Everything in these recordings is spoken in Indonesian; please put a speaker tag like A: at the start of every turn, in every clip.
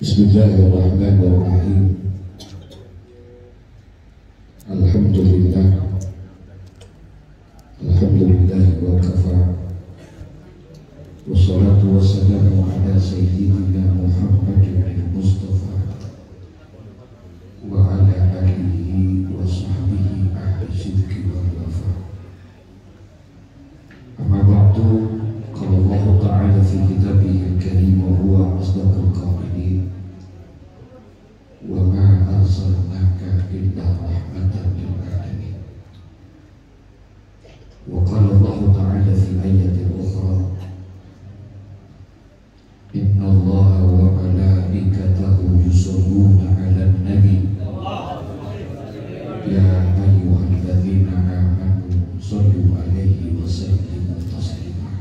A: Bismillahirrahmanirrahim. Alhamdulillah. Alhamdulillah wa kafa. Wassalatu wassalamu ala sayyidina Muhammadin al-Mustafa wa ala alihi wa sahbihi ahli sidqi wal wafa. Amma ba'du, qala Allah ta'ala fi kitabihil karim wa huwa asdaqul qa'ilin. Wa ma arsalnaka illa rahmatan lil alamin. Wa qala Allah ta'ala fi ayatin ukhra, inna Allaha wa malaikatahu yusholluna 'alan nabi ya ayyuhalladzina amanu shollu 'alaihi wa sallimu taslima.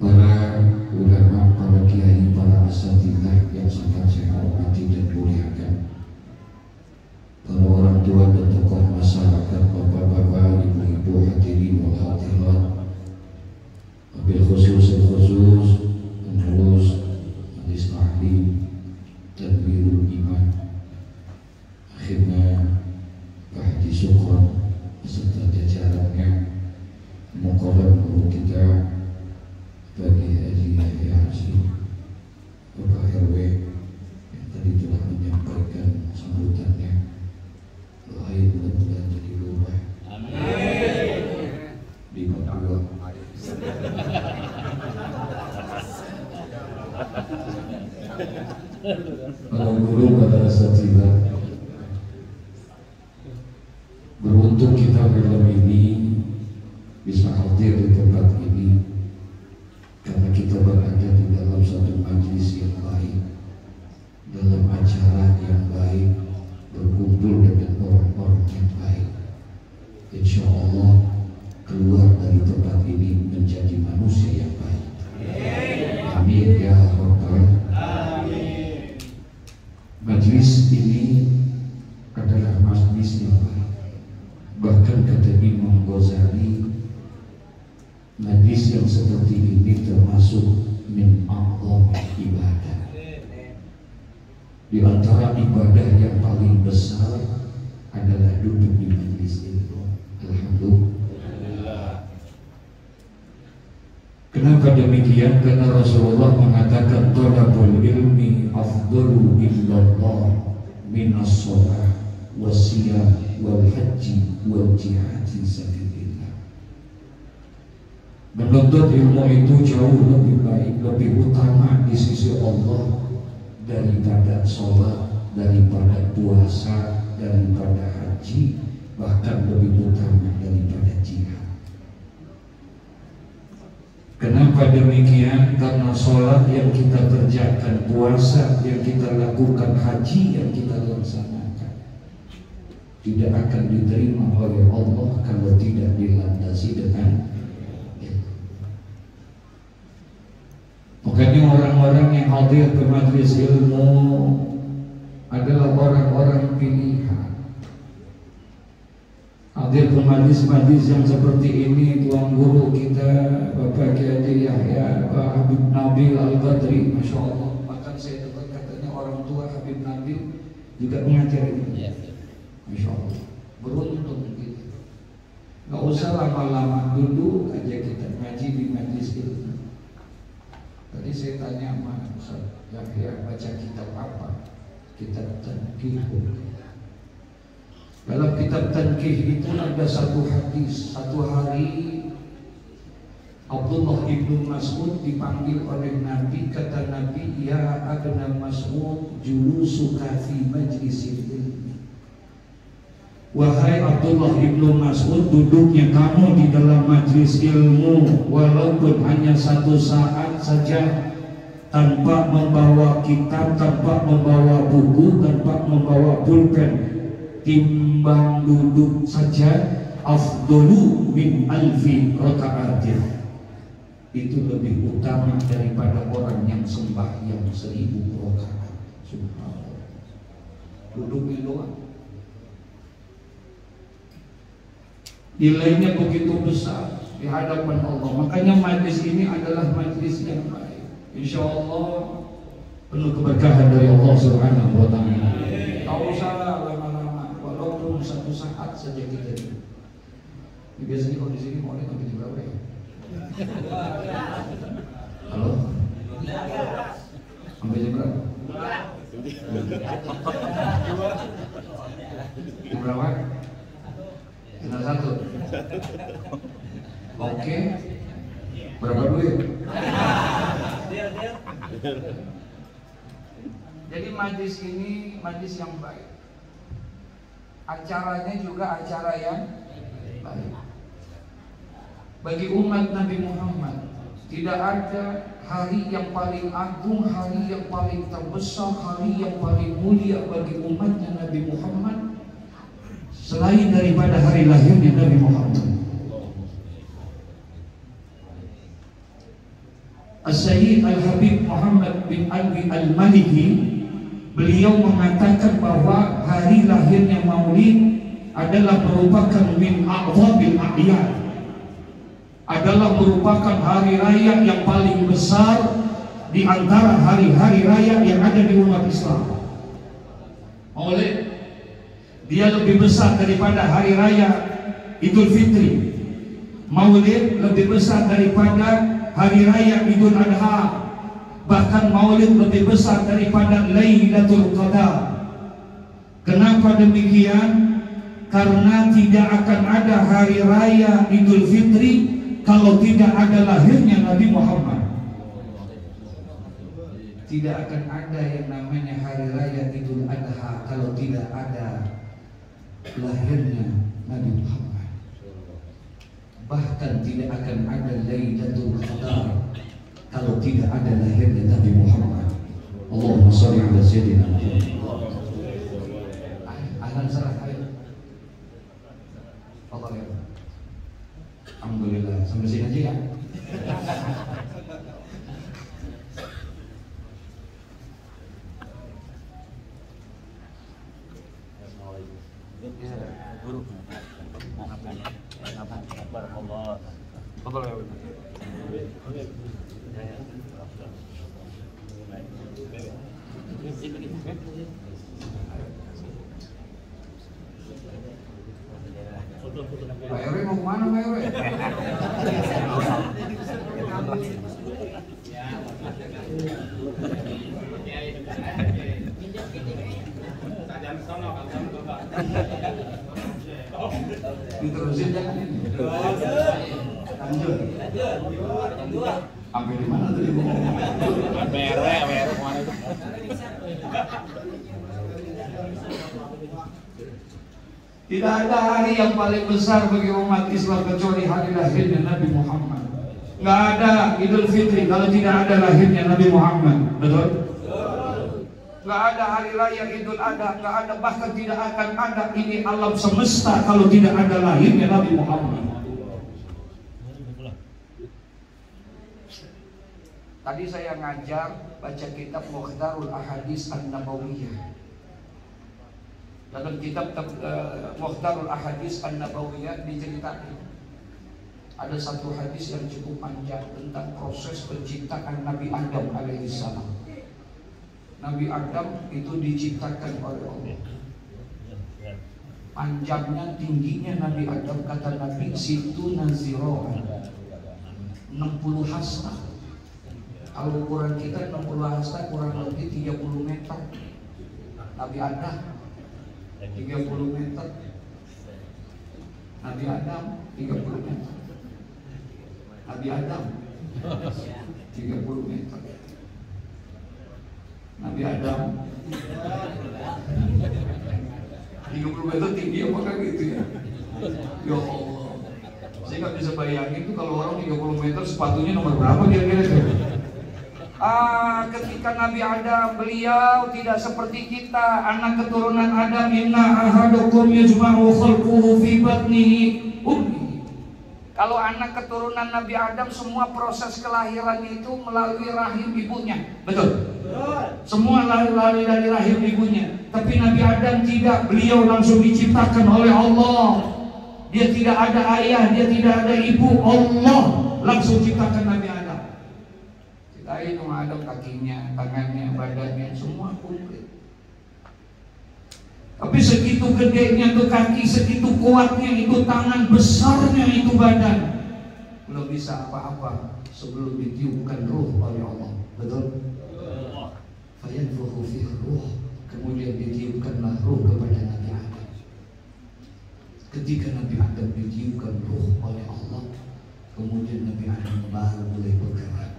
A: Para ulama, para kiai, para asatidzah yang sangat saya hormati dan muliakan, para orang tua dan tokoh masyarakat, bapak-bapak, ibu-ibu, hadirin wal hadirat, wabil khusus pengurus majelis taklim Tadbirul Iman, akhirnya Pak Haji Sukron beserta jajarannya, muqarrab guru kita bagi Haji Yahya Hasyim, Bapak RW yang tadi telah menyampaikan sambutannya. Doain mudah-mudahan jadi lumrah. Amin. Di Papua. Para guru, para asatidzah, beruntung kita malam ini bisa hadir di tempat ini karena kita berada di dalam satu majelis yang baik, dalam acara yang baik, berkumpul dengan orang-orang yang baik. Insya Allah keluar dari tempat ini menjadi manusia yang baik. Amin ya rabbal alamin. Majelis ini adalah majelis yang baik. Bahkan kata Imam Ghazali, majelis yang seperti ini termasuk min a'zam ibadah. Di antara ibadah yang paling besar adalah duduk di majelis ini. Alhamdulillah. Kenapa demikian? Karena Rasulullah mengatakan thalabul ilmi afdalu illallah minas shalah wasiyam wal haji wal jihad fi sabilillah. Menuntut ilmu itu jauh lebih baik, lebih utama di sisi Allah daripada sholat, daripada puasa, daripada haji, bahkan lebih utama daripada jihad. Kenapa demikian? Karena sholat yang kita kerjakan, puasa yang kita lakukan, haji yang kita laksanakan tidak akan diterima oleh Allah kalau tidak dilandasi dengan ilmu. Makanya orang-orang yang hadir ke majelis ilmu adalah orang-orang pilihan. Hadir ke majelis yang seperti ini, tuan guru kita Bapak Kiai Yahya, Pak Habib Nabil Al-Badri, Masya Allah. Bahkan saya dengar katanya orang tua Habib Nabil juga mengajar ini. Masya Allah, beruntung kita. Gak usah lama-lama, duduk aja kita ngaji di majelis ilmu. Tadi saya tanya sama Ustaz Yahya, baca kitab apa? Kitab Tanqih. Dalam kitab Tanqih itu ada satu hadis. Satu hari Abdullah ibnu Mas'ud dipanggil oleh Nabi. Kata Nabi, ya abna Mas'ud, julusuka fi majlisil ilmi. Wahai Abdullah ibnu Mas'ud, duduknya kamu di dalam majlis ilmu walaupun hanya satu saat saja, tanpa membawa kitab, tanpa membawa buku, tanpa membawa pulpen, timbang duduk saja afdalu min alfi raka'atin. Itu lebih utama daripada orang yang sembahyang 1000 rakaat. Subhanallah. Duduknya doang. Nilainya begitu besar di hadapan Allah. Makanya majlis ini adalah majlis yang baik. Insya Allah penuh keberkahan dari Allah Subhanahu wa Ta'ala. Tak usah lama-lama, walaupun satu saat saja kita. Ini biasanya kalau di sini mau sampai jam berapa ya? Halo? Sampai jam berapa? Jam berapa? Tinggal satu. Oke. Berapa duit? Jadi majlis ini majlis yang baik. Acaranya juga acara yang baik. Bagi umat Nabi Muhammad tidak ada hari yang paling agung, hari yang paling terbesar, hari yang paling mulia bagi umatnya Nabi Muhammad selain daripada hari lahirnya Nabi Muhammad. As-Sayyid Al-Habib Muhammad bin Alwi Al-Maliki, beliau mengatakan bahwa hari lahirnya Maulid adalah merupakan min a'zabil a'yad, adalah merupakan hari raya yang paling besar di antara hari-hari raya yang ada di umat Islam. Maulid dia lebih besar daripada hari raya Idul Fitri. Maulid lebih besar daripada hari raya Idul Adha. Bahkan Maulid lebih besar daripada Lailatul Qadar. Kenapa demikian? Karena tidak akan ada hari raya Idul Fitri kalau tidak ada lahirnya Nabi Muhammad. Tidak akan ada yang namanya hari raya Idul Adha kalau tidak ada lahirnya Nabi Muhammad. Bahkan tidak akan ada Lailatul Qadar kalau tidak ada lahirnya Nabi Muhammad. Allahumma shalli ala sayyidina Muhammad. Ahlan salah ayo. Allah ya. Alhamdulillah, sampai sini aja ya.
B: Guru. Barakallah. Fadhal ya.
A: Pak Ewe mau kemana Pak Ewe? Diterusin jangan ini. Lanjut. Sampai di mana tadi?
B: Merah kemana itu?
A: Tidak ada hari yang paling besar bagi umat Islam kecuali hari lahirnya Nabi Muhammad. Nggak ada Idul Fitri kalau tidak ada lahirnya Nabi Muhammad. Betul? Nggak ada hari raya Idul Adha, nggak ada, bahkan tidak akan ada ini alam semesta kalau tidak ada lahirnya Nabi Muhammad. Tadi saya ngajar baca kitab Mukhtarul Ahadits An-Nabawiyah. Dalam kitab Mukhtarul Ahadits An-Nabawiyah diceritakan ada satu hadis yang cukup panjang tentang proses penciptaan Nabi Adam alaihissalam. Nabi Adam itu diciptakan oleh Allah. Panjangnya, tingginya Nabi Adam kata Nabi situ naziro 60 hasta. Kalau ukuran kita 60 hasta kurang lebih 30 meter. Nabi Adam 30 meter. Nabi Adam 30 meter. Nabi Adam 30 meter. Nabi Adam 30 meter tinggi apakah gitu ya? Ya Allah, saya nggak bisa bayangin tuh kalau orang 30 meter sepatunya nomor berapa kira-kira tuh? Ketika Nabi Adam, beliau tidak seperti kita, anak keturunan Adam. Inna ahadukum yajma'u khalquhu fi batnihi ummi. Kalau anak keturunan Nabi Adam, semua proses kelahirannya itu melalui rahim ibunya. Betul? Semua lari dari rahim ibunya. Tapi Nabi Adam tidak, beliau langsung diciptakan oleh Allah. Dia tidak ada ayah, dia tidak ada ibu. Allah langsung ciptakan Nabi Adam. Kita cari nama Adam, kakinya, tangannya, badannya, semua komplit. Tapi segitu gedenya tuh kaki, segitu kuatnya itu tangan, besarnya itu badan, belum bisa apa-apa sebelum ditiupkan ruh oleh Allah. Betul? Fayanfukhu fihi ruh, kemudian ditiupkanlah ruh kepada Nabi Adam. Ketika Nabi Adam ditiupkan ruh oleh Allah, kemudian Nabi Adam baru boleh bergerak,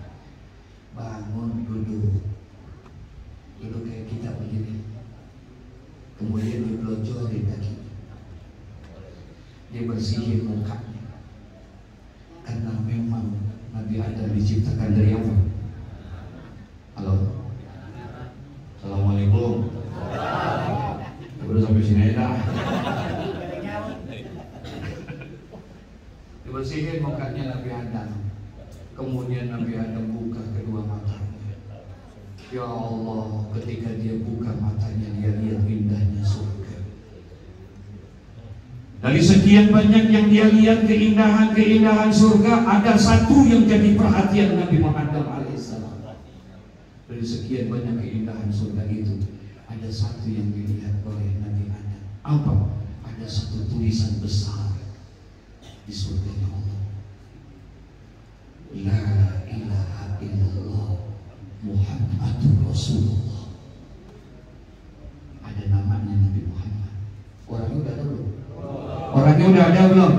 A: bangun, duduk kayak kita begini. Kemudian dipeloncorin kakinya, dia bersihin mukanya, karena memang Nabi Adam diciptakan dari apa? Halo, assalamualaikum. Udah sampai sini dah. Dibersihin mukanya Nabi Adam, kemudian Nabi Adam buka kedua matanya. Ya Allah, ketika dia buka matanya, dia lihat indahnya surga. Dari sekian banyak yang dia lihat keindahan surga, ada satu yang jadi perhatian Nabi Muhammad alaihissalam. Dari sekian banyak keindahan surga itu, ada satu yang dilihat oleh Nabi Adam. Apa? Ada satu tulisan besar di surganya Allah. La ilaha illallah Muhammadur Rasulullah. Ada namanya Nabi Muhammad. Orangnya udah ada belum? Orangnya udah ada belum?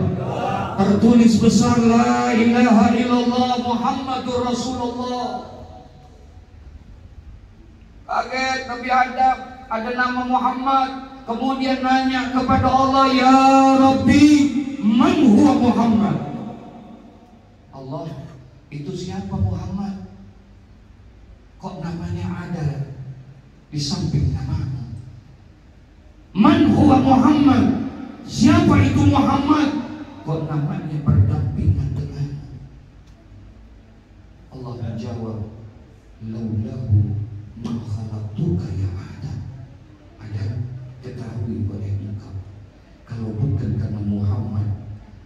A: Tertulis besar, la ilaha illallah Muhammadur Rasulullah. Kaget Nabi Adam, ada nama Muhammad. Kemudian nanya kepada Allah, ya Rabbi, man huwa Muhammad? Allah, itu siapa Muhammad? Kok namanya ada di samping namamu? Man huwa Muhammad? Siapa itu Muhammad? Kok namanya berdampingan denganmu? Allah menjawab, laulahu ma khalaqtuka ya Adam. Adam, ketahui oleh engkau, kalau bukan karena Muhammad,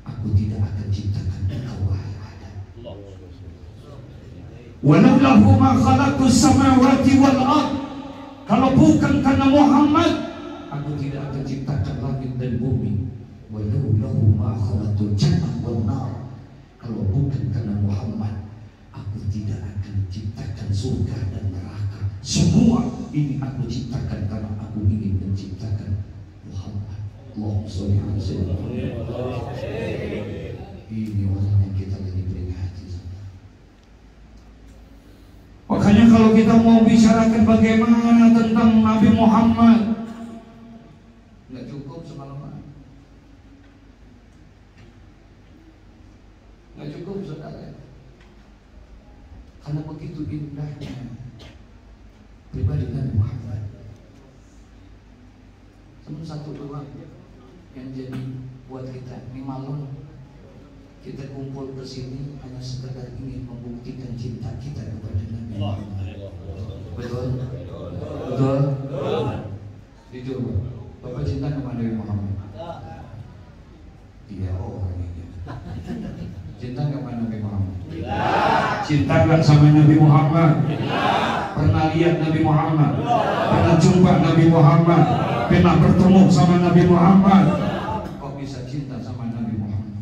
A: aku tidak akan ciptakan engkau wahai Adam. Walaulahu ma khalaqtus samawati wal ard. Kalau bukan karena Muhammad, aku tidak akan ciptakan langit dan bumi. Walaulahu ma khalaqtul jannah wan nar. Kalau bukan karena Muhammad, aku tidak akan ciptakan surga dan neraka. Semua ini aku ciptakan karena aku ingin menciptakan Muhammad. Allahumma sholli ala sayyidina. Ini orang yang kita lagi beri hati. Makanya kalau kita mau bicarakan bagaimana tentang Nabi Muhammad, nggak cukup semalaman, nggak cukup saudara, karena begitu indahnya pribadi Nabi Muhammad. Cuma satu doang yang jadi buat kita ini malam kita kumpul ke sini hanya sekedar ingin membuktikan cinta kita kepada Nabi Muhammad. Betul? Betul? Jujur, Bapak cinta kepada Nabi Muhammad? Iya, ini. Cinta kepada Nabi Muhammad? Cinta nggak sama Nabi Muhammad? Pernah lihat Nabi Muhammad? Pernah jumpa Nabi Muhammad? Pernah bertemu sama Nabi Muhammad? Kok bisa cinta sama Nabi Muhammad?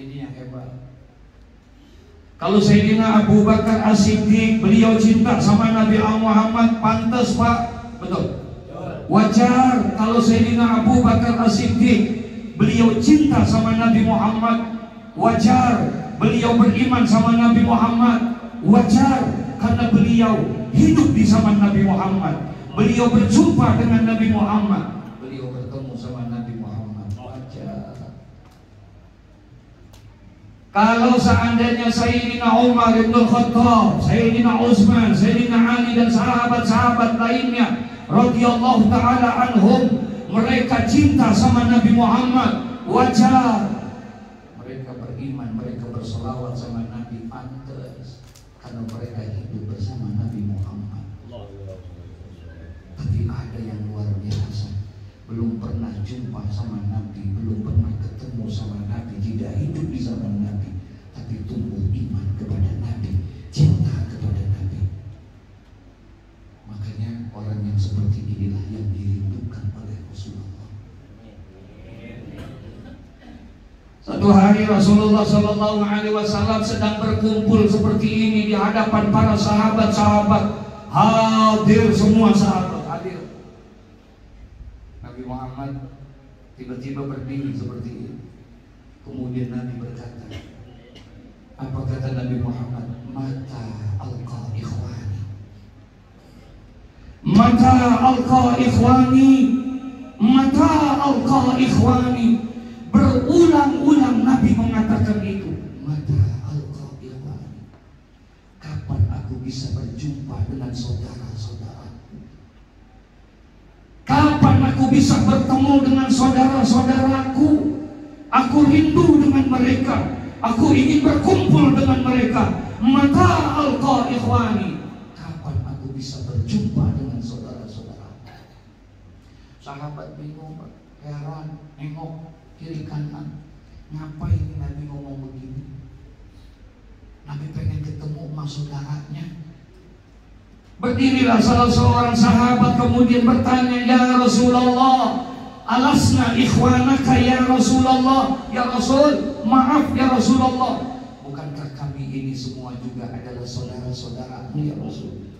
A: Ini yang hebat. Kalau Sayyidina Abu Bakar As-Siddiq, beliau cinta sama Nabi Muhammad, pantas Pak? Betul? Wajar kalau Sayyidina Abu Bakar As-Siddiq, beliau cinta sama Nabi Muhammad. Wajar beliau beriman sama Nabi Muhammad. Wajar karena beliau hidup di zaman Nabi Muhammad. Beliau berjumpa dengan Nabi Muhammad. Beliau bertemu sama Nabi Muhammad. Wajar. Kalau seandainya Sayyidina Umar bin Khattab, Sayyidina Utsman, Sayyidina Ali dan sahabat-sahabat lainnya radhiyallahu taala anhum, mereka cinta sama Nabi Muhammad, wajar. Mereka beriman, mereka berselawat sama Nabi, pantas karena mereka hidup bersama Nabi Muhammad. Tapi ada yang luar biasa, belum pernah jumpa sama Nabi, belum pernah ketemu sama Nabi, tidak hidup di zaman Nabi, tapi tumbuh iman kepada Nabi, cinta kepada Satu hari Rasulullah Shallallahu Alaihi Wasallam sedang berkumpul seperti ini di hadapan para sahabat-sahabat. Hadir semua sahabat, hadir. Nabi Muhammad tiba-tiba berdiri seperti ini. Kemudian Nabi berkata, apa kata Nabi Muhammad? Mata alqa ikhwani, mata alqa ikhwani, mata alqa ikhwani. Berulang-ulang Nabi mengatakan itu. Mata alqa ikhwani, kapan aku bisa berjumpa dengan saudara-saudaraku? Kapan aku bisa bertemu dengan saudara-saudaraku? Aku rindu dengan mereka. Aku ingin berkumpul dengan mereka. Mata alqa ikhwani, kapan aku bisa berjumpa dengan saudara-saudaraku? Sahabat bingung, heran, nengok kiri kanan. Ngapain Nabi ngomong begini? Nabi pengen ketemu sama saudaranya. Berdirilah salah seorang sahabat kemudian bertanya, ya Rasulullah, alasna ikhwanaka ya Rasulullah. Ya Rasul, maaf ya Rasulullah, bukankah kami ini semua juga adalah saudara-saudaramu ya Rasul?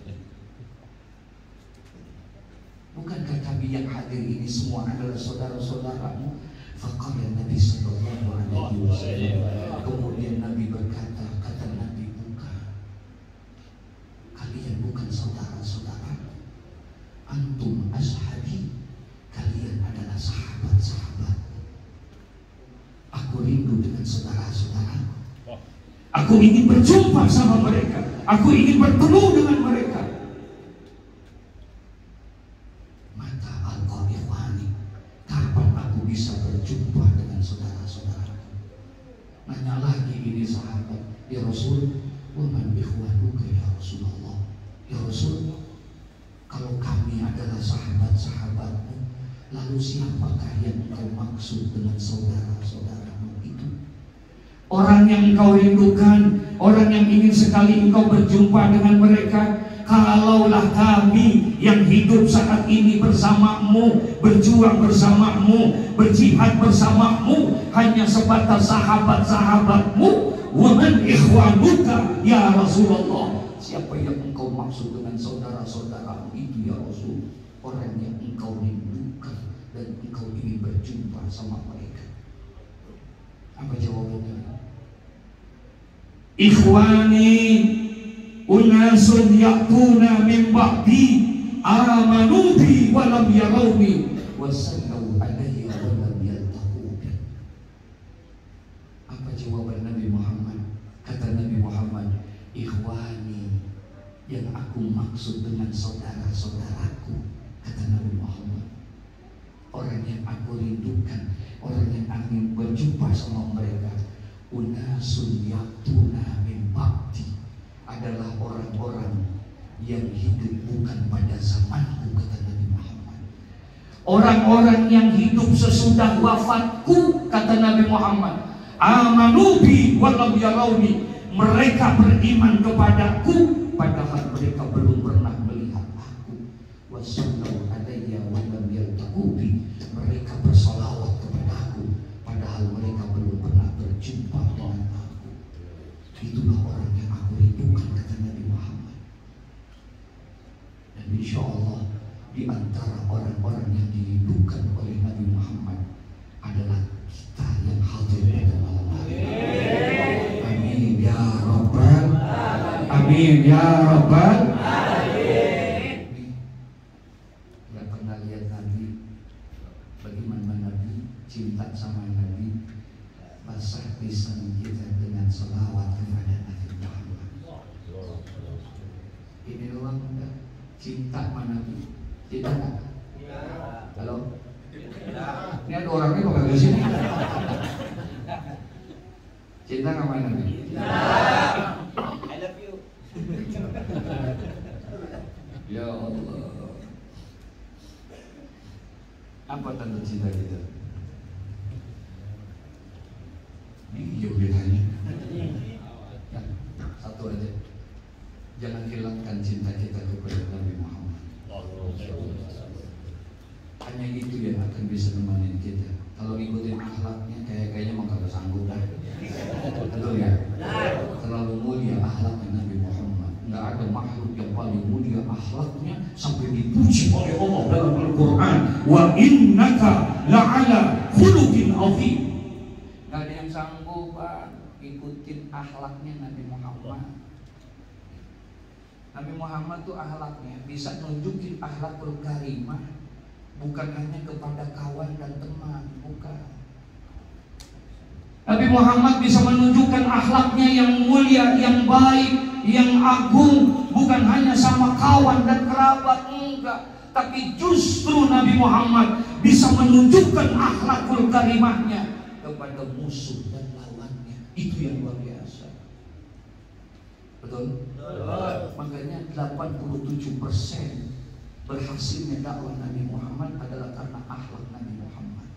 A: Bukankah kami yang hadir ini semua adalah saudara-saudaramu? Faqala Nabi sallallahu alaihi wasallam. Kemudian Nabi berkata, kata Nabi, bukan. Kalian bukan saudara-saudara. Antum ashabi. Kalian adalah sahabat-sahabat. Aku rindu dengan saudara-saudara. Aku ingin berjumpa sama mereka. Aku ingin bertemu dengan mereka. Mata alqa ikhwani, kapan aku bisa berjumpa dengan saudara-saudaraku? Nanya lagi ini sahabat, ya Rasul, wa man ikhwanuka ya Rasulullah. Ya Rasul, kalau kami adalah sahabat-sahabatmu, lalu siapakah yang engkau maksud dengan saudara-saudaramu itu? Orang yang engkau rindukan, orang yang ingin sekali engkau berjumpa dengan mereka. Kalaulah kami yang hidup saat ini bersamamu, berjuang bersamamu, berjihad bersamamu, hanya sebatas sahabat-sahabatmu, wa man ikhwanuka ya Rasulullah. Siapa yang engkau maksud dengan saudara-saudaramu itu ya Rasul? Orang yang engkau rindukan dan engkau ingin berjumpa sama mereka. Apa jawabannya? Ikhwani unasun ya'tuna min ba'di amanu bi wa lam yarawni wa sallu alayya wa lam yaltaqu bi. Apa jawaban Nabi Muhammad? Kata Nabi Muhammad, ikhwani, yang aku maksud dengan saudara-saudaraku, kata Nabi Muhammad, orang yang aku rindukan, orang yang ingin berjumpa sama mereka, unasun ya'tuna min ba'di, adalah orang-orang yang hidup bukan pada zamanku, kata Nabi Muhammad. Orang-orang yang hidup sesudah wafatku, kata Nabi Muhammad. Amanu bi wa lam yarawni, mereka beriman kepadaku padahal mereka belum pernah melihat aku. Wasallu alayya wa lam yaltaqu bi, mereka bersolawat kepadaku padahal mereka belum pernah berjumpa dengan aku. Itulah orang yang aku rindukan, kata Nabi Muhammad. Dan insya Allah di antara orang-orang yang dirindukan oleh Nabi Muhammad adalah kita yang hadir pada malam hari. Amin ya Rabbal, amin ya Rabbal. Yang pernah lihat Nabi, bagaimana Nabi cinta sama Nabi, basah lisan kita dengan selawat kepada Nabi Muhammad. Ini doang enggak? Cinta sama Nabi, cinta enggak? Halo? Ini ada orangnya kok kagak sini? Cinta sama Nabi?
C: I love you.
A: Ya Allah. Apa tanda cinta kita? Iya bedanya. Ya, satu aja. Jangan hilangkan cinta kita kepada Nabi Muhammad. Hanya itu yang akan bisa menemani kita. Kalau ngikutin akhlaknya kayaknya mah kagak sanggup dah. Betul ya? Terlalu mulia akhlaknya Nabi Muhammad. Nggak ada makhluk yang paling mulia akhlaknya sampai dipuji oleh Allah dalam Al-Quran. Wa innaka la'ala khuluqin azim. Nggak ada yang sanggup ikutin akhlaknya Nabi Muhammad. Nabi Muhammad tuh akhlaknya bisa nunjukin akhlakul karimah, bukan hanya kepada kawan dan teman, bukan. Nabi Muhammad bisa menunjukkan akhlaknya yang mulia, yang baik, yang agung, bukan hanya sama kawan dan kerabat, enggak. Tapi justru Nabi Muhammad bisa menunjukkan akhlakul karimahnya kepada musuh dan lawannya. Itu yang luar biasa. Betul? Makanya 87% berhasilnya dakwah Nabi Muhammad adalah karena akhlak Nabi Muhammad.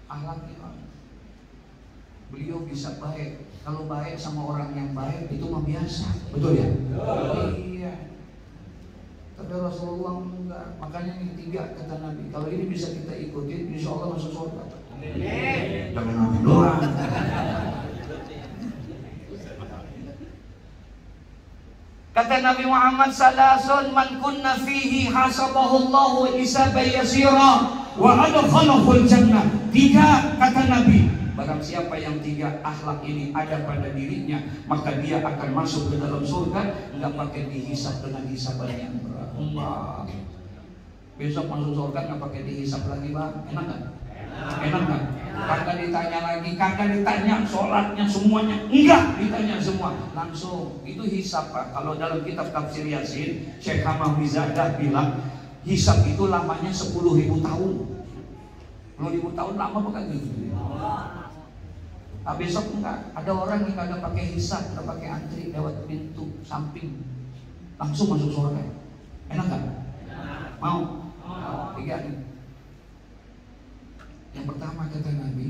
A: Akhlaknya, beliau bisa baik. Kalau baik sama orang yang baik itu mah biasa, betul ya? Iya. Tapi Rasulullah enggak. Makanya ini 3 kata Nabi. Kalau ini bisa kita ikutin, insya Allah masuk surga. Jangan Nabi doang. Kata Nabi Muhammad salasun man kunna fihi hasabahullahu hisaban yasira wa adkhalahul jannah. 3 kata Nabi, barang siapa yang 3 akhlak ini ada pada dirinya, maka dia akan masuk ke dalam surga, enggak pakai dihisab dengan hisaban yang berat. Allah. Besok masuk surga enggak pakai dihisab lagi, Bang. Enak kan? Enak kan? Kagak ditanya lagi, kagak ditanya sholatnya semuanya, enggak ditanya semua, langsung. Itu hisab, Pak. Kalau dalam kitab tafsir Yasin, Syekh Hamam Mizadah bilang hisab itu lamanya 10.000 tahun. 10.000 tahun lama bukan gitu. Nah, besok enggak, ada orang yang kagak pakai hisab, enggak pakai antri lewat pintu samping, langsung masuk surga. Enak kan? Mau? 3 nih. Yang pertama kata Nabi,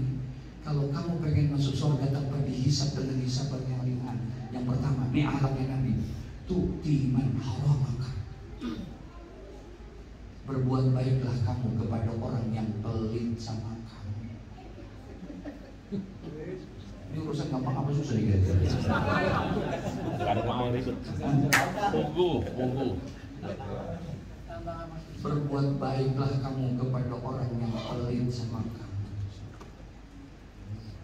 A: kalau kamu pengen masuk surga tanpa dihisab dengan hisaban yang ringan, yang pertama, ini akhlaknya Nabi, tu'ti man haramaka. Berbuat baiklah kamu kepada orang yang pelit sama kamu. Ini urusan gampang apa susah nih guys?
B: Ada mau ribet. Tunggu.
A: Berbuat baiklah kamu kepada orang yang pelit sama kamu.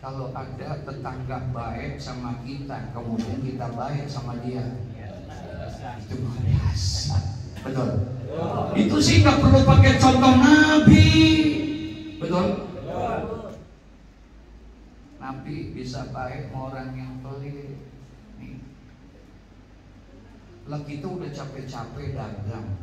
A: Kalau ada tetangga baik sama kita, kemudian kita baik sama dia, itu luar biasa. Betul? Itu sih nggak perlu pakai contoh Nabi. Betul? Nabi bisa baik sama orang yang pelit. Nih, lah kita udah capek-capek dagang,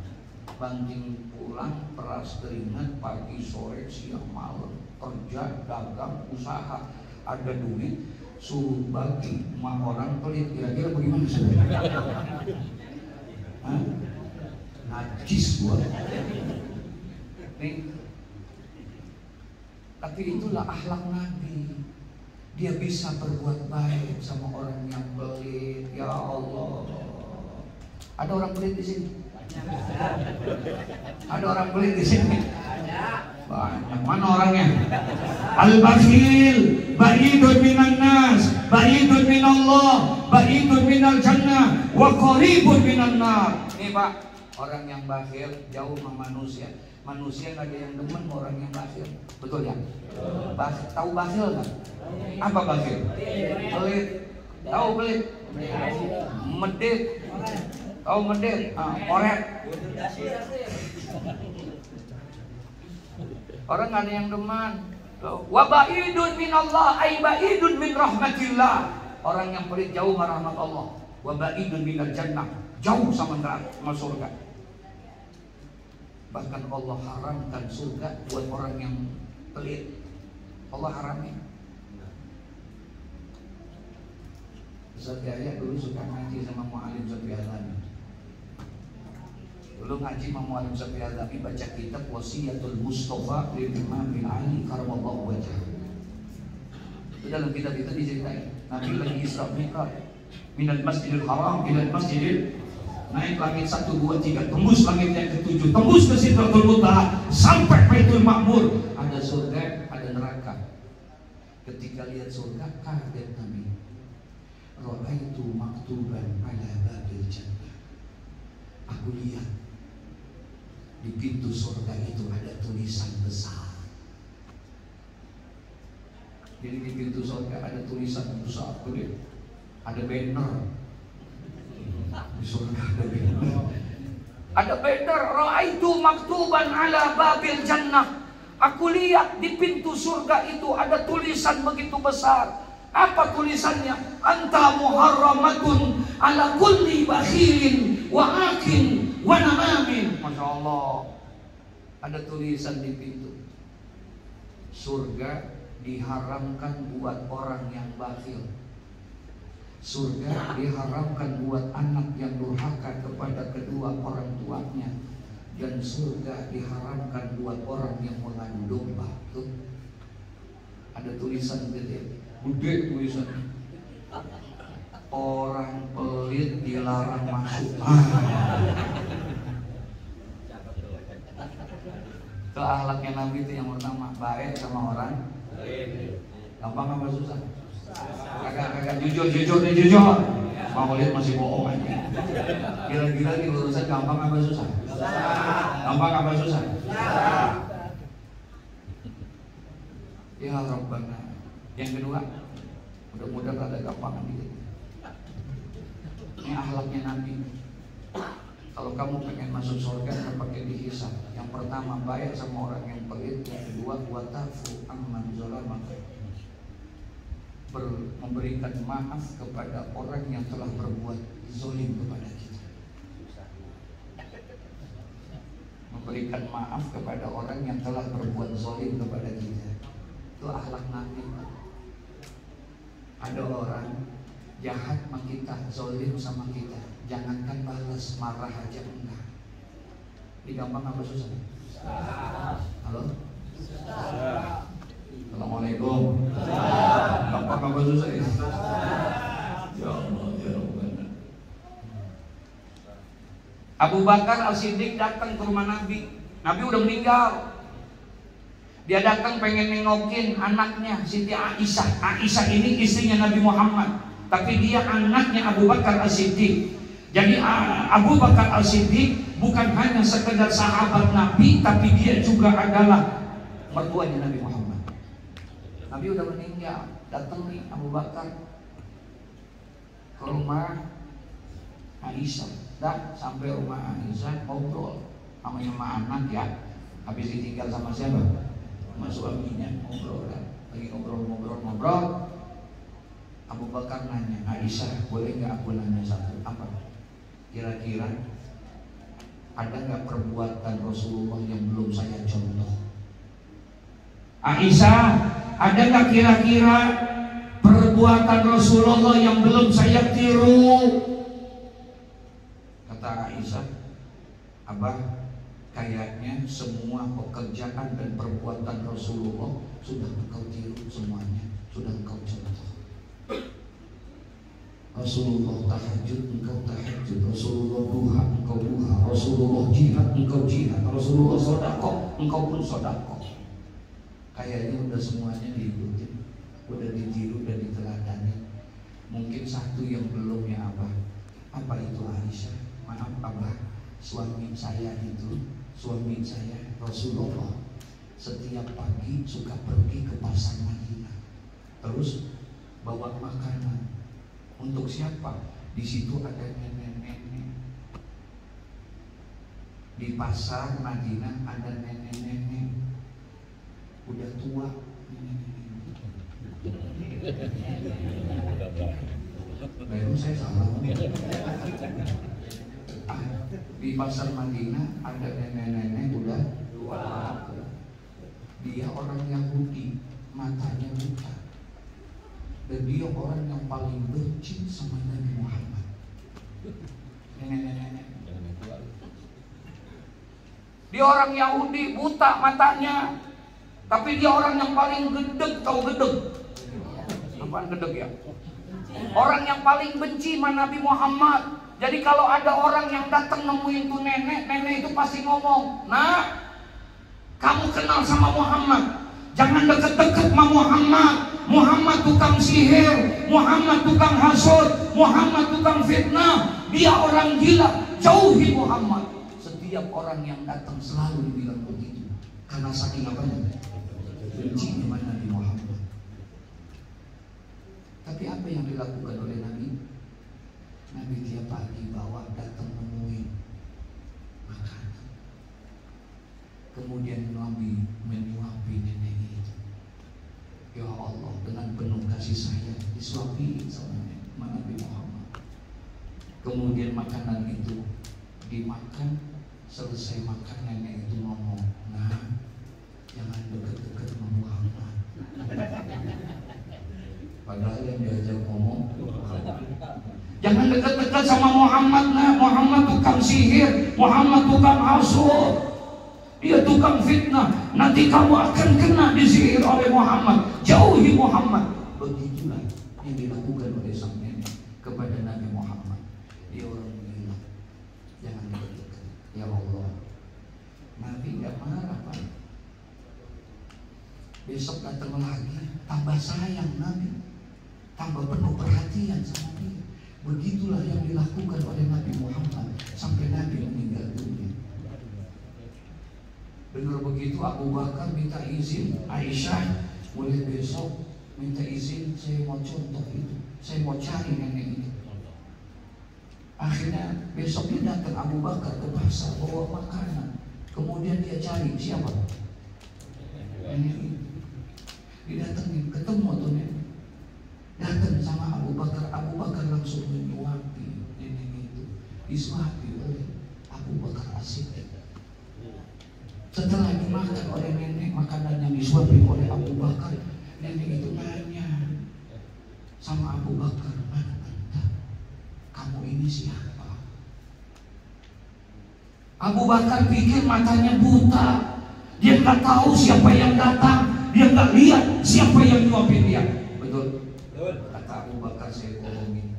A: banting pulang, peras keringat, pagi, sore, siang, malam, kerja, dagang, usaha, ada duit, suruh bagi sama orang pelit, kira-kira bagaimana sih? Najis gua. Nih, tapi itulah akhlak Nabi. Dia bisa berbuat baik sama orang yang pelit. Ya Allah, ada orang pelit di sini? Ada orang pelit di sini? Banyak. Mana orangnya? Al-bakhil, ba'idun minan nas, ba'idun minallah, ba'idun minal jannah, wa qaribun minan nar. Ini Pak, orang yang bakhil jauh sama manusia. Manusia nggak ada yang demen orang yang bakhil. Betul ya? Tahu bakhil nggak? Apa bakhil? Pelit. Tahu pelit? Medit. Tahu medit? Koret. Orang nggak ada yang demen. Wa ba'idun minallah, ay ba'idun min rahmatillah. Orang yang pelit jauh sama rahmat Allah. Wa ba'idun minal jannah, jauh sama surga. Bahkan Allah haramkan surga buat orang yang pelit. Allah haramin. Ustaz Yahya dulu suka ngaji sama Mu'alim Sofiyadani. Dulu ngaji sama Mu'alim Sofiyadani, baca kitab Wasiyatul Mustafa lil Imam bin Ali karamallahu wajhah. Itu dalam kitab itu diceritain Nabi lagi Isra Mi'raj minal Masjidil Haram ila Masjidil naik langit 1, 2, 3, tembus langit yang ke-7, tembus ke Sidratul Muntaha, sampai Baitul Ma'mur. Ada surga, ada neraka. Ketika lihat surga, kaget Nabi. Ra'aitu maktuban ala babil jannah. Aku lihat di pintu surga itu ada tulisan besar. Jadi di pintu surga ada tulisan besar, ada banner. Di surga ada banner. Ada banner, ra'aitu maktuban ala babil jannah. Aku lihat di pintu surga itu ada tulisan begitu besar. Apa tulisannya? Anta muharramatun ala kulli bakhilin wa akin wa namamin. Masya Allah. Ada tulisan di pintu. Surga diharamkan buat orang yang bakhil. Surga diharamkan buat anak yang durhaka kepada kedua orang tuanya. Dan surga diharamkan buat orang yang mengadu domba. Tuh. Ada tulisan gede tulisan. Orang pelit dilarang masuk. Itu akhlaknya Nabi itu yang pertama, baik sama orang. Gampang apa susah? Kagak jujur. Mau lihat masih bohong aja. Kira-kira ini urusan gampang apa susah? Gampang apa susah? Ya Rabbana. Yang kedua, mudah-mudahan ada gampangan gitu. Ini akhlaknya Nabi. Kalau kamu pengen masuk surga, kan pakai dihisab. Yang pertama, baik sama orang yang pelit. Yang kedua, watafu amman zalamaka. Memberikan maaf kepada orang yang telah berbuat zalim kepada kita. Memberikan maaf kepada orang yang telah berbuat zalim kepada kita. Itu akhlak Nabi. Ada orang jahat sama kita, zalim sama kita, jangankan balas, marah aja enggak. Ini gampang apa susah? Halo? Assalamualaikum. Gampang apa susah ya? Ya Allah, ya Allah. Abu Bakar Al-Siddiq datang ke rumah Nabi. Nabi udah meninggal. Dia datang pengen nengokin anaknya Siti Aisyah. Aisyah ini istrinya Nabi Muhammad, tapi dia anaknya Abu Bakar Al-Siddiq. Jadi Abu Bakar Al-Siddiq bukan hanya sekedar sahabat Nabi, tapi dia juga adalah mertuanya Nabi Muhammad. Nabi udah meninggal, datang nih Abu Bakar ke rumah Aisyah. Dan sampai rumah Aisyah ngobrol sama anak ya. Habis ditinggal sama siapa? Sama suaminya, ngobrol kan. Lagi ngobrol. Abu Bakar nanya, Aisyah, boleh nggak aku nanya satu? Apa? Kira-kira ada nggak perbuatan Rasulullah yang belum saya contoh? Aisyah, ada nggak kira-kira perbuatan Rasulullah yang belum saya tiru? Kata Aisyah, Abah, kayaknya semua pekerjaan dan perbuatan Rasulullah sudah engkau tiru semuanya, sudah engkau contoh. Rasulullah tahajud, engkau tahajud. Rasulullah duha, engkau duha. Rasulullah jihad, engkau jihad. Rasulullah sedekah, engkau pun sedekah. Kayaknya udah semuanya diikutin, udah ditiru dan diteladani. Mungkin satu yang belum ya Abah. Apa itu Aisyah? Maaf Abah, suami saya Rasulullah setiap pagi suka pergi ke pasar Madinah, terus bawa makanan. Untuk siapa? Di situ ada nenek-nenek. Di pasar Madinah ada nenek-nenek udah tua. Baru saya salah. Di pasar Madinah ada nenek-nenek udah tua. Dia orang Yahudi, matanya buta. Dan dia orang yang paling benci sama Nabi Muhammad. Nenek-nenek. Dia orang Yahudi, buta matanya, tapi dia orang yang paling gedeg. Tahu gedeg? Apaan gedeg ya? Orang yang paling benci sama Nabi Muhammad. Jadi kalau ada orang yang datang nemuin tuh nenek, nenek itu pasti ngomong, "Nak, kamu kenal sama Muhammad? Jangan deket-deket sama Muhammad. Muhammad tukang sihir, Muhammad tukang hasud, Muhammad tukang fitnah. Dia orang gila. Jauhi Muhammad." Setiap orang yang datang selalu dibilang begitu. Karena saking apanya? Bencinya Nabi Muhammad. Tapi apa yang dilakukan oleh Nabi? Nabi tiap pagi bawa datang menemui makanan. Kemudian Nabi menyuapi nenek itu. Ya Allah, dengan penuh kasih sayang disuapi sama Nabi Muhammad. Kemudian makanan itu dimakan. Selesai makan, nenek itu ngomong, "Nah, jangan deket-deket sama Muhammad." Padahal yang diajak ngomong, "Jangan dekat-dekat sama Muhammad, nah. Muhammad tukang sihir, Muhammad tukang hasud, dia tukang fitnah. Nanti kamu akan kena disihir oleh Muhammad. Jauhi Muhammad." Begitulah yang dilakukan oleh sang nenek kepada Nabi Muhammad. Dia orang gila, jangan dekat-dekat. Ya Allah, Nabi nggak marah, Pak. Besok datang lagi, tambah sayang Nabi, tambah penuh perhatian sama dia. Begitulah yang dilakukan oleh Nabi Muhammad sampai Nabi meninggal dunia. Dengar begitu, Abu Bakar minta izin, Aisyah, mulai besok minta izin, saya mau contoh itu, saya mau cari nenek itu. Akhirnya besoknya datang Abu Bakar ke pasar bawa makanan. Kemudian dia cari siapa? Nenek itu. Didatengin, ketemu tuh nenek. Datang sama Abu Bakar. Abu Bakar langsung menyuapi nenek itu. Disuapi oleh Abu Bakar As-Siddiq. Setelah dimakan oleh nenek, makanan yang disuapi oleh Abu Bakar, nenek itu nanya sama Abu Bakar, "Mana anda? Kamu ini siapa?" Abu Bakar pikir matanya buta. Dia nggak tahu siapa yang datang. Dia nggak lihat siapa yang nyuapin dia. Betul? Kata Abu Bakar, "Saya bohongin."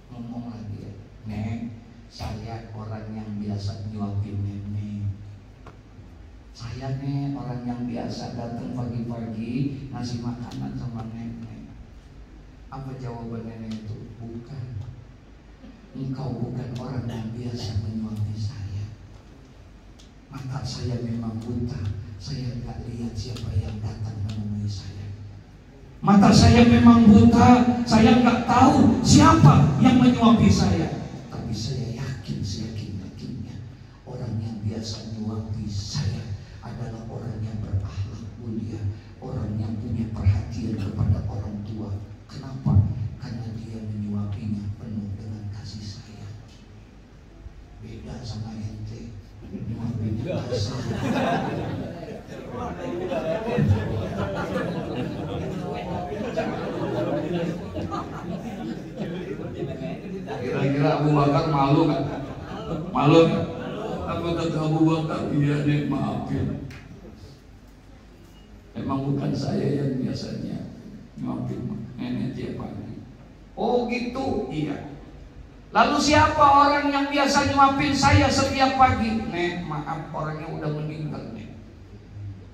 A: Ngomong lagi ya, "Nek, saya orang yang biasa nyuapin nenek. Saya nih orang yang biasa datang pagi-pagi ngasih makanan sama nenek." Apa jawaban nenek itu? "Bukan. Engkau bukan orang yang biasa menyuapi saya. Mata saya memang buta. Saya nggak lihat siapa yang datang menemui saya. Mata saya memang buta. Saya nggak tahu siapa yang menyuapi saya. Tapi saya yakin, seyakin-yakinnya orang yang biasa menyuapi saya adalah orang yang berakhlak mulia, orang yang punya perhatian kepada orang tua. Kenapa? Karena dia menyuapinya penuh dengan kasih sayang. Beda sama ente, nyuapinya kasar." Kira-kira Abu Bakar malu kan? Malu kan? Apa kata Abu Bakar? "Iya nek, maafin. Emang bukan saya yang biasanya maafin nenek tiap pagi." "Oh gitu?" "Iya." "Lalu siapa orang yang biasa nyuapin saya setiap pagi?" "Nek, maaf, orangnya udah meninggal, Nek.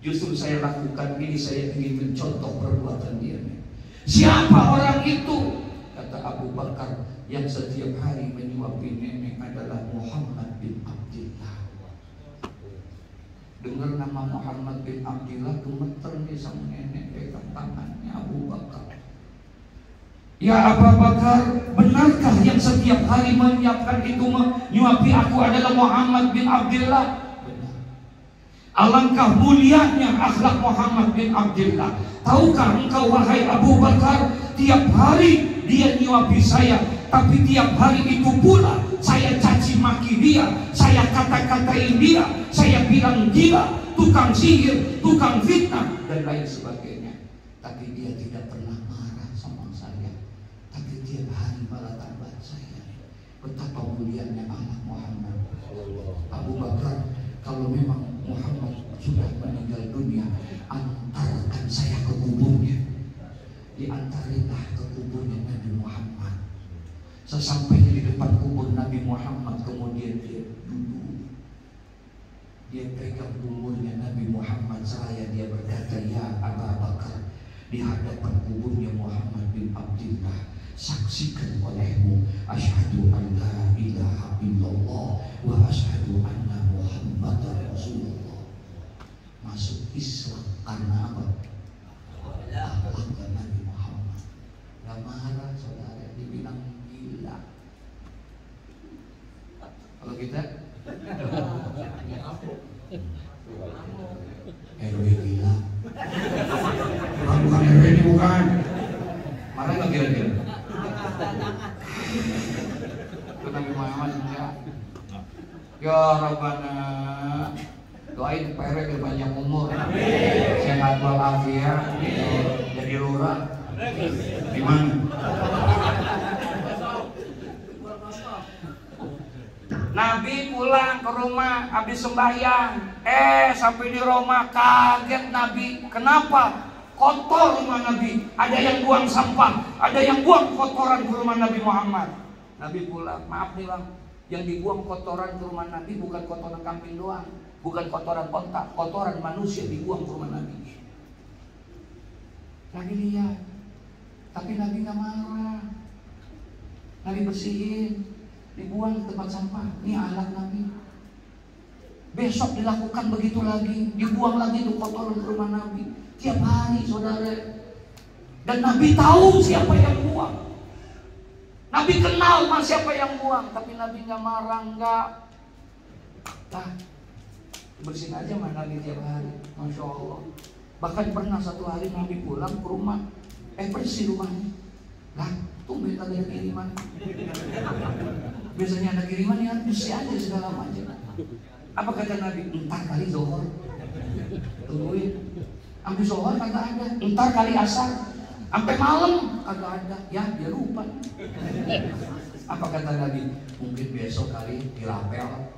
A: Justru saya lakukan ini, saya ingin mencontoh perbuatan dia, Nek." "Siapa orang itu?" Kata Abu Bakar, "Yang setiap hari menyuapi nenek adalah Muhammad bin Abdullah." Dengar nama Muhammad bin Abdullah, gemeter nih sama nenek, pegang tangannya Abu Bakar. "Ya Abu Bakar, benarkah yang setiap hari menyiapkan itu menyuapi aku adalah Muhammad bin Abdullah?" "Benar." "Alangkah mulianya akhlak Muhammad bin Abdullah. Tahukah engkau wahai Abu Bakar, tiap hari dia nyuapi saya, tapi tiap hari itu pula saya caci maki dia, saya kata-katain dia, saya bilang gila, tukang sihir, tukang fitnah, dan lain sebagainya. Tapi dia tidak pernah marah sama saya, tapi tiap hari malah tabat saya." Betapa mulianya anak Muhammad. Abu Bakar, kalau memang Muhammad sudah meninggal dunia, antarkan saya ke kuburnya. Diantarilah ke kuburnya Nabi Muhammad. Sesampainya di depan kubur Nabi Muhammad, kemudian dia duduk. Dia pegang umurnya Nabi Muhammad seraya dia berkata, "Ya Abu Bakar, di hadapan kuburnya Muhammad bin Abdullah, saksikan olehmu, asyhadu an la ilaha illallah wa asyhadu anna Muhammadar Rasulullah." Masuk Islam karena apa? Akhlak Nabi Muhammad. Gak marah saudara, dibilang gila. Kalau kita RW gila. Bukan RW ini, bukan. Marah gak kira-kira? Itu Nabi Muhammad enggak. Ya Rabbana, doain Pak RW biar banyak umur, sehat walafiat, jadi lurah. Gimana? Nabi pulang ke rumah habis sembahyang. Sampai di rumah kaget Nabi. Kenapa? Kotor rumah Nabi. Ada yang buang sampah, ada yang buang kotoran ke rumah Nabi Muhammad. Nabi pulang, maaf nih bang, yang dibuang kotoran ke rumah Nabi bukan kotoran kambing doang, bukan kotoran kontak, kotoran manusia dibuang ke rumah Nabi. Lagi lihat, tapi Nabi nggak marah. Nabi bersihin, dibuang ke tempat sampah. Ini alat Nabi. Besok dilakukan begitu lagi, dibuang lagi itu kotoran ke rumah Nabi. Tiap hari saudara. Dan Nabi tahu siapa yang buang. Nabi kenal mas siapa yang buang, tapi Nabi nggak marah, nggak. Nah, bersihin aja mah Nabi tiap hari, masya Allah. Bahkan pernah satu hari Nabi pulang ke rumah, bersih rumahnya. Lah, tumben kagak ada kiriman. Biasanya ada kiriman ya bersih aja segala macam. Apa kata Nabi? Entar kali zuhur, tungguin. Sampai zuhur kagak ada. Entar kali asar, sampai malam kagak ada. Ya dia lupa. Apa kata Nabi? Mungkin besok kali dirapel.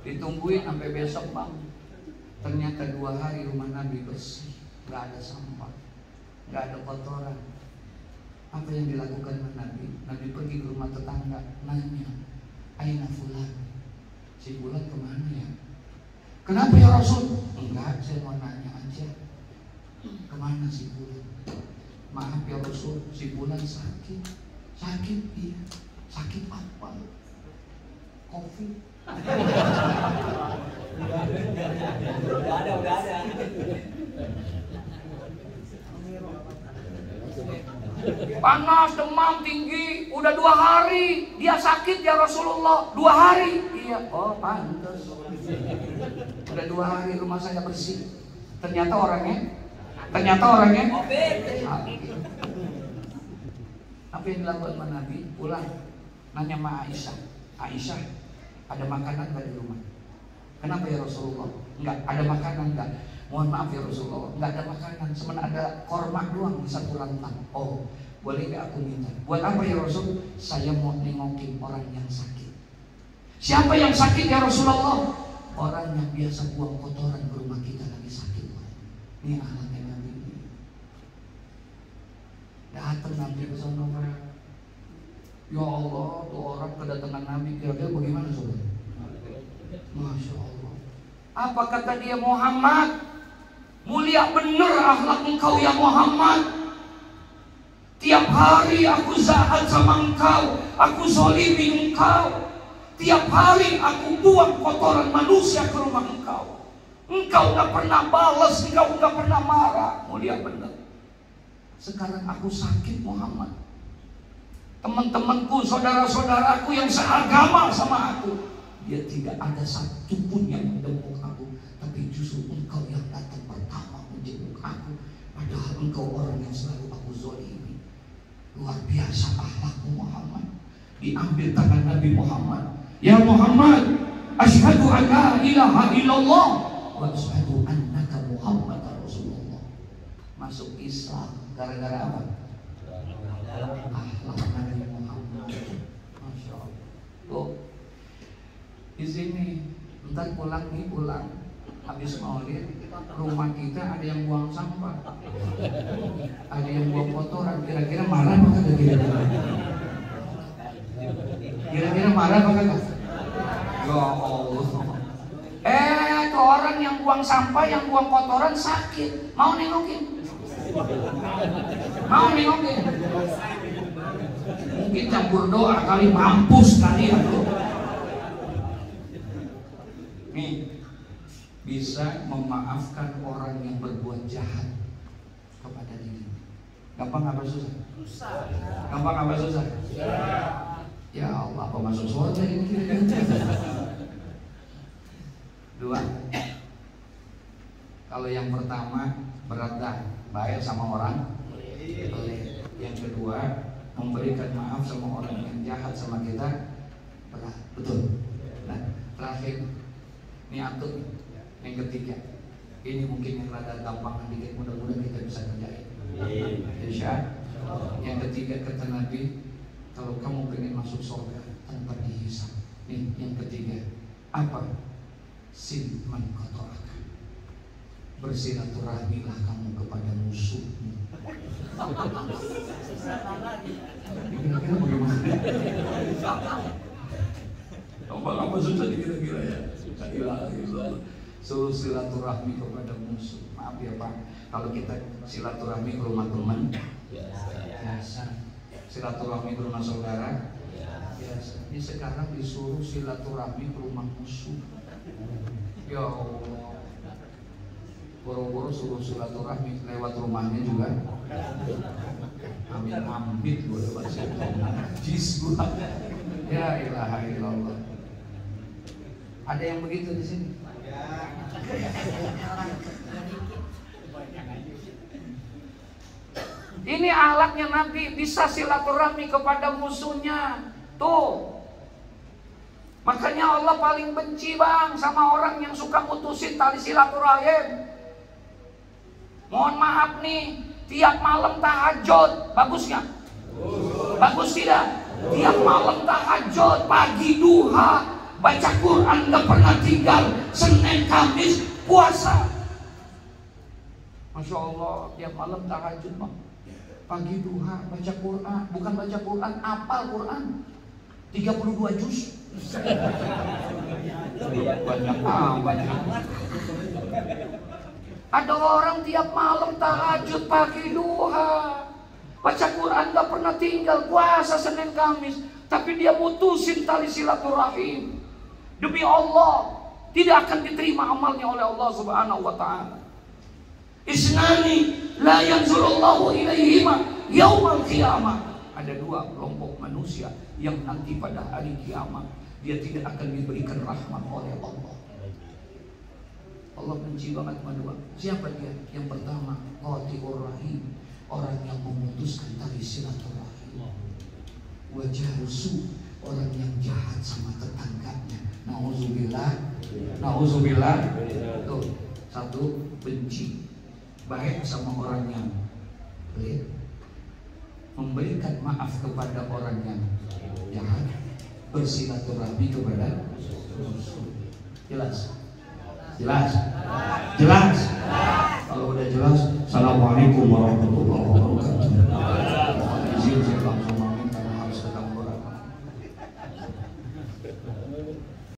A: Ditungguin sampai besok bang. Ternyata 2 hari rumah Nabi bersih, nggak ada sampah, nggak ada kotoran. Apa yang dilakukan Nabi? Nabi pergi ke rumah tetangga, nanya, "Aina fulan? Si fulan kemana ya?" "Kenapa ya Rasul?" "Enggak, saya mau nanya aja. Kemana si fulan?" "Maaf ya Rasul, si fulan sakit." "Sakit?" "Iya." "Sakit apa?" "Covid."
C: Udah ada.
A: Panas, demam tinggi, udah 2 hari dia sakit ya Rasulullah. 2 hari? Iya. Oh pantas. Udah 2 hari rumah saya bersih. Ternyata orangnya sakit. Apa yang dilakukan sama Nabi? Pulang nanya sama Aisyah, ada makanan nggak di rumah? "Kenapa ya Rasulullah?" "Enggak ada makanan." "Enggak, mohon maaf ya Rasulullah, enggak ada makanan, cuma ada korma doang di satu rantang." "Oh, boleh nggak aku minta?" "Buat apa ya Rasul?" "Saya mau nengokin orang yang sakit." "Siapa yang sakit ya Rasulullah?" "Orang yang biasa buang kotoran ke rumah kita lagi sakit." Ini alatnya Nabi. Datang Nabi ke sana. Ya Allah, tuh orang kedatangan Nabi kira-kira bagaimana saudara? Masya Allah. Apa kata dia? "Muhammad, mulia bener akhlak engkau ya Muhammad. Tiap hari aku zahat sama engkau, aku zolimi engkau. Tiap hari aku buang kotoran manusia ke rumah engkau. Engkau gak pernah balas, engkau gak pernah marah. Mulia bener. Sekarang aku sakit Muhammad. Teman-temanku, saudara-saudaraku yang seagama sama aku, dia tidak ada satupun yang menjemput aku, tapi justru engkau yang datang pertama menjemput aku. Padahal engkau orang yang selalu aku zolimi." Luar biasa akhlakmu Muhammad. Diambil tangan Nabi Muhammad. "Ya Muhammad, asyhadu an la ilaha illallah wa asyhadu annaka Muhammadar Rasulullah." Masuk Islam gara-gara apa? Akhlak Nabi Muhammad. Masya Allah. Tuh di sini, ntar pulang habis maulid rumah kita ada yang buang sampah, ada yang buang kotoran, kira-kira marah apa kagak kira-kira? Kira-kira marah apa kagak? Ya Allah. Tuh orang yang buang sampah, yang buang kotoran sakit, mau nengokin? Mau nengokin? Mungkin campur doa kali, mampus kalian tuh. Nih, bisa memaafkan orang yang berbuat jahat kepada diri. Gampang apa susah? Susah. Gampang apa susah? Ya Allah, apa masuk surga ini? Dua. Kalau yang pertama berat dah, baik sama orang. Yang kedua, memberikan maaf sama orang yang jahat sama kita, berat. Betul. Nah, terakhir, ini atut. Yang ketiga, ini mungkin yang rada gampang sedikit, mudah-mudahan kita bisa kerjain. Insya Allah. Yang ketiga kata Nabi, kalau kamu pengen masuk surga tanpa dihisab, nih yang ketiga apa? Sil man qata'aka, bersilaturahmilah kamu kepada musuhmu. Kira-kira bagaimana? Apa susah kira-kira ya? Suruh silaturahmi kepada musuh. Maaf ya Pak, kalau kita silaturahmi ke rumah teman biasa, silaturahmi ke rumah saudara biasa. Ini sekarang disuruh silaturahmi ke rumah musuh. Ya Allah, boro-boro suruh silaturahmi lewat rumahnya juga. Amit-amit gue lewat situ, jis gue. Ya ilaha illallah. Ada yang begitu di sini? Ini alatnya Nabi, bisa silaturahmi kepada musuhnya. Tuh. Makanya Allah paling benci bang sama orang yang suka mutusin tali silaturahim. Mohon maaf nih, tiap malam tahajud, bagus nggak? Bagus tidak? Tiap malam tahajud, pagi duha, baca Quran gak pernah tinggal, Senin Kamis puasa. Masya Allah, tiap malam tahajud bang, pagi duha, baca Quran, bukan baca Quran, apal Quran 32 juz. Banyak. Ada orang tiap malam tahajud, pagi duha, baca Quran gak pernah tinggal, puasa Senin Kamis, tapi dia mutusin tali silaturahim. Demi Allah, tidak akan diterima amalnya oleh Allah Subhanahu wa ta'ala. Isnani la yanzurullahu ilaihima yaumal qiyamah. Ada dua kelompok manusia yang nanti pada hari kiamat dia tidak akan diberikan rahmat oleh Allah. Allah benci banget sama dua. Siapa dia? Yang pertama, qati'ur rahim, orang yang memutuskan tali silaturahim. Wajah rusuh, orang yang jahat sama tetangganya. Nauzubillah. Tuh, satu, benci. Baik sama orang yang pelit, memberikan maaf kepada orang yang jahat, bersilaturahmi kepada musuh. Jelas? Kalau udah jelas, assalamualaikum warahmatullahi wabarakatuh. Izin saya langsung